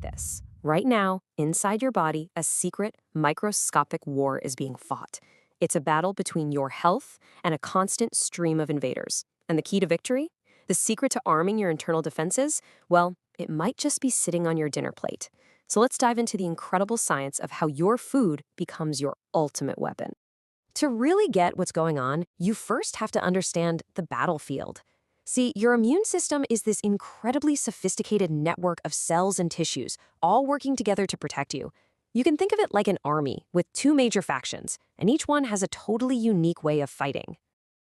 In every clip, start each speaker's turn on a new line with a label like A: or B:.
A: this. Right now, inside your body, a secret, microscopic war is being fought. It's a battle between your health and a constant stream of invaders. And the key to victory? The secret to arming your internal defenses? Well, it might just be sitting on your dinner plate. So let's dive into the incredible science of how your food becomes your ultimate weapon. To really get what's going on, you first have to understand the battlefield. See, your immune system is this incredibly sophisticated network of cells and tissues, all working together to protect you. You can think of it like an army with two major factions, and each one has a totally unique way of fighting.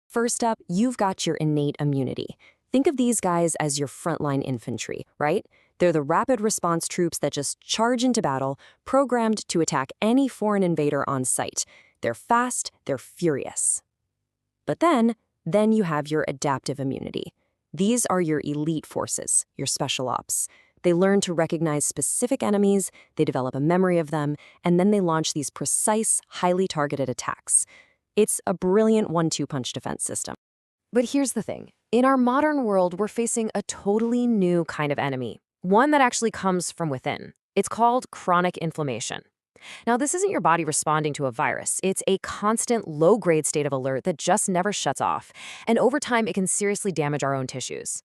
A: First up, you've got your innate immunity. Think of these guys as your frontline infantry, right? They're the rapid response troops that just charge into battle, programmed to attack any foreign invader on sight. They're fast, they're furious. But then you have your adaptive immunity. These are your elite forces, your special ops. They learn to recognize specific enemies, they develop a memory of them, and then they launch these precise, highly targeted attacks. It's a brilliant 1-2 punch defense system. But here's the thing. In our modern world, we're facing a totally new kind of enemy, one that actually comes from within. It's called chronic inflammation. Now, this isn't your body responding to a virus. It's a constant, low-grade state of alert that just never shuts off. And over time, it can seriously damage our own tissues.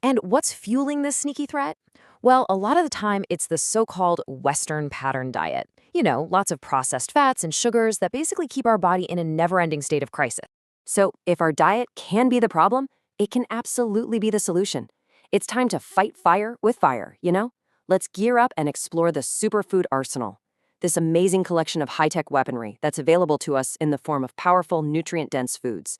A: And what's fueling this sneaky threat? Well, a lot of the time, it's the so-called Western pattern diet. You know, lots of processed fats and sugars that basically keep our body in a never-ending state of crisis. So if our diet can be the problem, it can absolutely be the solution. It's time to fight fire with fire, you know? Let's gear up and explore the superfood arsenal. This amazing collection of high-tech weaponry that's available to us in the form of powerful, nutrient-dense foods.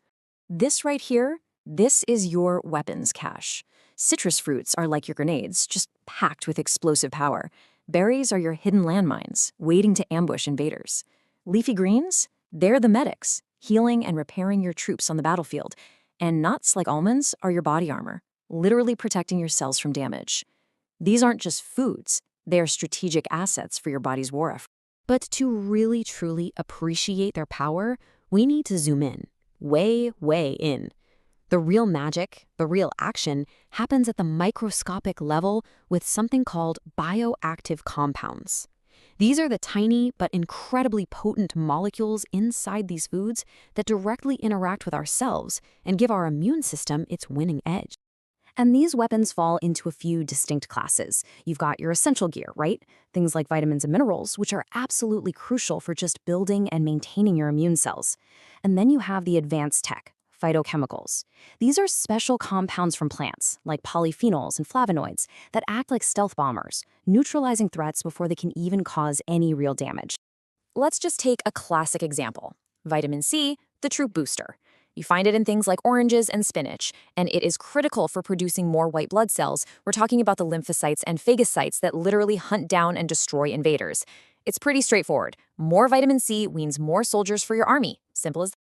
A: This right here, this is your weapons cache. Citrus fruits are like your grenades, just packed with explosive power. Berries are your hidden landmines, waiting to ambush invaders. Leafy greens? They're the medics, healing and repairing your troops on the battlefield. And nuts like almonds are your body armor, literally protecting your cells from damage. These aren't just foods. They are strategic assets for your body's war effort. But to really, truly appreciate their power, we need to zoom in, way, way in. The real magic, the real action, happens at the microscopic level with something called bioactive compounds. These are the tiny but incredibly potent molecules inside these foods that directly interact with our cells and give our immune system its winning edge. And these weapons fall into a few distinct classes. You've got your essential gear, right? Things like vitamins and minerals, which are absolutely crucial for just building and maintaining your immune cells. And then you have the advanced tech, phytochemicals. These are special compounds from plants, like polyphenols and flavonoids, that act like stealth bombers, neutralizing threats before they can even cause any real damage. Let's just take a classic example. Vitamin C, the troop booster. You find it in things like oranges and spinach, and it is critical for producing more white blood cells. We're talking about the lymphocytes and phagocytes that literally hunt down and destroy invaders. It's pretty straightforward. More vitamin C means more soldiers for your army. Simple as that.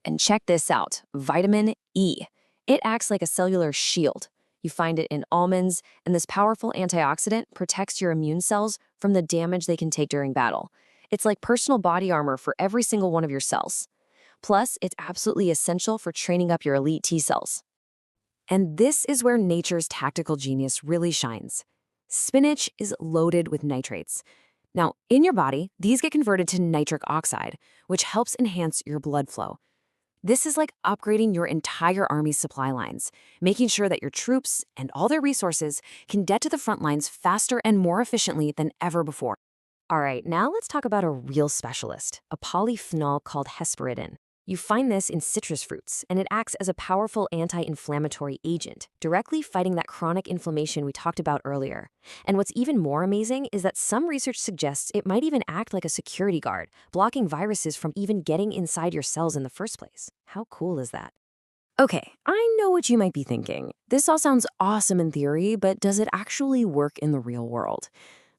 A: And check this out, vitamin E. It acts like a cellular shield. You find it in almonds, and this powerful antioxidant protects your immune cells from the damage they can take during battle. It's like personal body armor for every single one of your cells. Plus, it's absolutely essential for training up your elite T cells. And this is where nature's tactical genius really shines. Spinach is loaded with nitrates. Now, in your body, these get converted to nitric oxide, which helps enhance your blood flow. This is like upgrading your entire army's supply lines, making sure that your troops and all their resources can get to the front lines faster and more efficiently than ever before. All right, now let's talk about a real specialist, a polyphenol called hesperidin. You find this in citrus fruits, and it acts as a powerful anti-inflammatory agent, directly fighting that chronic inflammation we talked about earlier. And what's even more amazing is that some research suggests it might even act like a security guard, blocking viruses from even getting inside your cells in the first place. How cool is that? Okay, I know what you might be thinking. This all sounds awesome in theory, but does it actually work in the real world?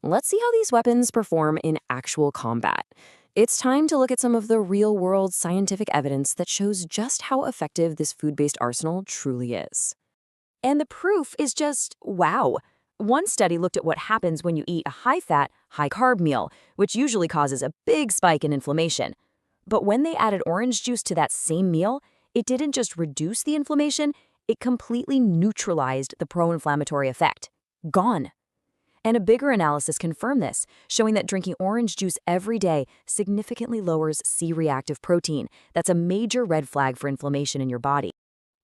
A: Let's see how these weapons perform in actual combat. It's time to look at some of the real-world scientific evidence that shows just how effective this food-based arsenal truly is. And the proof is just wow. One study looked at what happens when you eat a high-fat, high-carb meal, which usually causes a big spike in inflammation. But when they added orange juice to that same meal, it didn't just reduce the inflammation, it completely neutralized the pro-inflammatory effect. Gone.
B: And a bigger analysis confirmed this, showing that drinking orange juice every day significantly lowers C-reactive protein. That's a major red flag for inflammation in your body.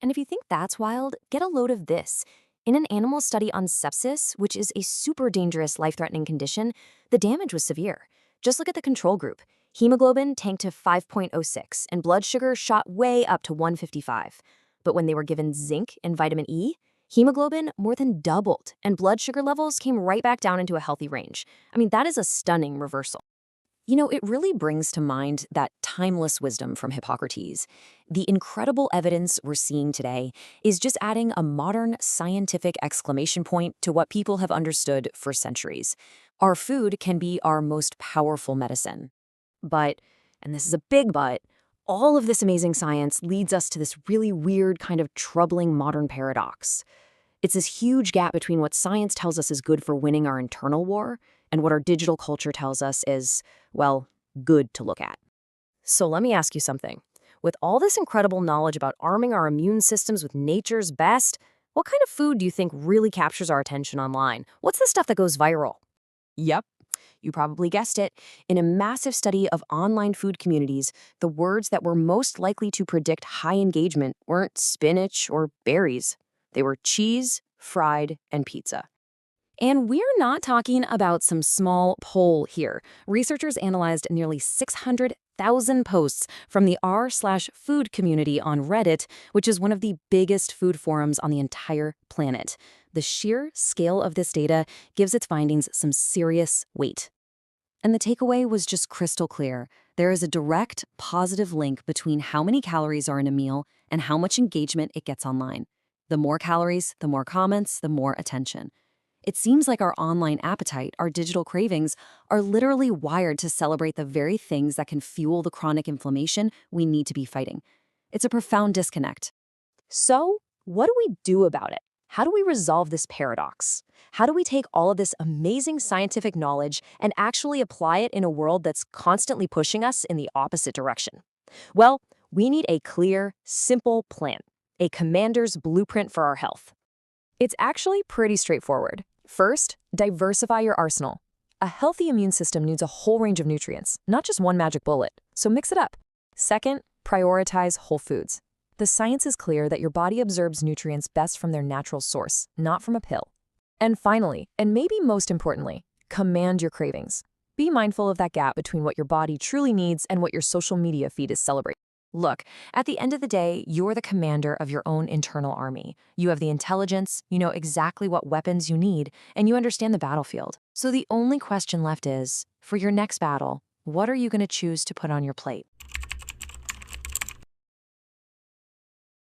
B: And if you think that's wild, get a load of this. In an animal study on sepsis, which is a super dangerous, life-threatening condition, the damage was severe. Just look at the control group. Hemoglobin tanked to 5.06, and blood sugar shot way up to 155. But when they were given zinc and vitamin E, hemoglobin more than doubled, and blood sugar levels came right back down into a healthy range. I mean, that is a stunning reversal. It really brings to mind that timeless wisdom from Hippocrates. The incredible evidence we're seeing today is just adding a modern scientific exclamation point to what people have understood for centuries. Our food can be our most powerful medicine. But, and this is a big but, all of this amazing science leads us to this really weird kind of troubling modern paradox. It's this huge gap between what science tells us is good for winning our internal war and what our digital culture tells us is, well, good to look at. So let me ask you something. With all this incredible knowledge about arming our immune systems with nature's best, what kind of food do you think really captures our attention online? What's the stuff that goes viral? Yep, you probably guessed it. In a massive study of online food communities, the words that were most likely to predict high engagement weren't spinach or berries. They were cheese, fried, and pizza. And we're not talking about some small poll here. Researchers analyzed nearly 600,000 posts from the r/food community on Reddit, which is one of the biggest food forums on the entire planet. The sheer scale of this data gives its findings some serious weight. And the takeaway was just crystal clear. There is a direct, positive link between how many calories are in a meal and how much engagement it gets online. The more calories, the more comments, the more attention. It seems like our online appetite, our digital cravings, are literally wired to celebrate the very things that can fuel the chronic inflammation we need to be fighting. It's a profound disconnect. So, what do we do about it? How do we resolve this paradox? How do we take all of this amazing scientific knowledge and actually apply it in a world that's constantly pushing us in the opposite direction? Well, we need a clear, simple plan, a commander's blueprint for our health. It's actually pretty straightforward. First, diversify your arsenal. A healthy immune system needs a whole range of nutrients, not just one magic bullet, so mix it up. Second, prioritize whole foods. The science is clear that your body absorbs nutrients best from their natural source, not from a pill. And finally, and maybe most importantly, command your cravings. Be mindful of that gap between what your body truly needs and what your social media feed is celebrating. Look, at the end of the day, you're the commander of your own internal army. You have the intelligence, you know exactly what weapons you need, and you understand the battlefield. So the only question left is, for your next battle, what are you going to choose to put on your plate?